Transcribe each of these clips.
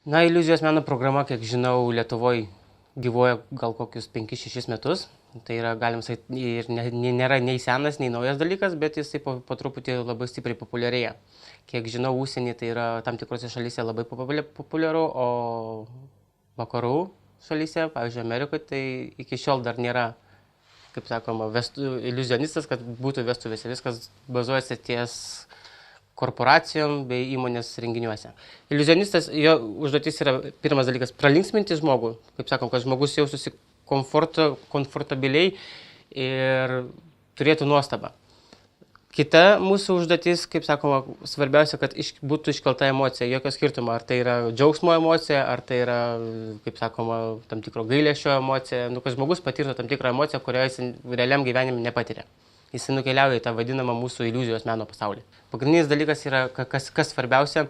Na, iliuzijos meno programa, kiek žinau, Lietuvoje gyvuoja gal kokius 5-6 metus. Tai yra, galim sakyti, ir nėra nei senas, nei naujas dalykas, bet jisai po truputį labai stipriai populiarėja. Kiek žinau, užsienį tai yra tam tikrose šalyse labai populiaru, o vakarų šalyse, pavyzdžiui, Amerikoje, tai iki šiol dar nėra, kaip sakoma, iliuzionistas, kad būtų vestuvėse. Viskas bazuojasi ties korporacijom bei įmonės renginiuose. Iliuzionistas, jo užduotis yra pirmas dalykas pralinksminti žmogų, kaip sakom, kad žmogus jaustųsi komfortabiliai ir turėtų nuostabą. Kita mūsų užduotis, kaip sakoma, svarbiausia, kad būtų iškelta emocija, jokio skirtumo, ar tai yra džiaugsmo emocija, ar tai yra, kaip sakoma, tam tikro gailesčio emocija, kad žmogus patirtų tam tikrą emociją, kurio jis realiam gyvenime nepatiria. Jis nukeliauja į tą vadinamą mūsų iliuzijos meno pasaulį. Pagrindinis dalykas yra, kas svarbiausia,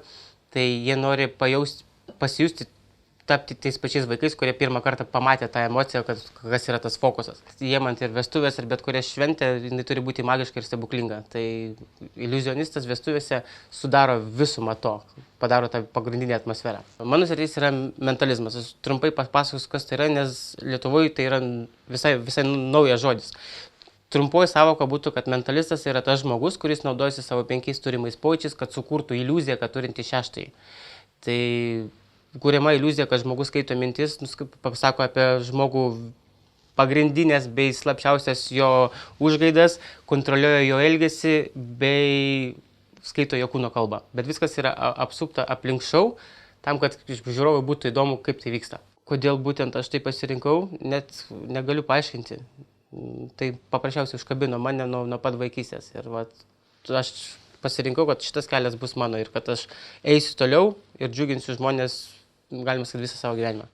tai jie nori pasijusti, tapti tais pačiais vaikais, kurie pirmą kartą pamatė tą emociją, kas yra tas fokusas. Jiem ant ir vestuvės, ir bet kuria šventė, jinai turi būti magiška ir stebuklinga. Tai iliuzionistas vestuvėse sudaro visumą to, padaro tą pagrindinę atmosferą. Mano sritis yra mentalizmas. Aš trumpai papasakosiu, kas tai yra, nes Lietuvoje tai yra visai naujas žodis. Trumpoji savoka būtų, kad mentalistas yra tas žmogus, kuris naudojasi savo 5 turimais pojūčiais, kad sukurtų iliuziją, kad turinti 6. Tai kuriama iliuzija, kad žmogus skaito mintis, pasako apie žmogų pagrindinės bei slapčiausias jo užgaidas, kontroliuoja jo elgesį bei skaito jo kūno kalbą. Bet viskas yra apsupta aplink šou, tam, kad žiūrovui būtų įdomu, kaip tai vyksta. Kodėl būtent aš tai pasirinkau, net negaliu paaiškinti. Tai paprasčiausiai užkabino mane nuo pat vaikystės. Ir aš pasirinkau, kad šitas kelias bus mano ir kad aš eisiu toliau ir džiuginsiu žmonės, galima sakyti, visą savo gyvenimą.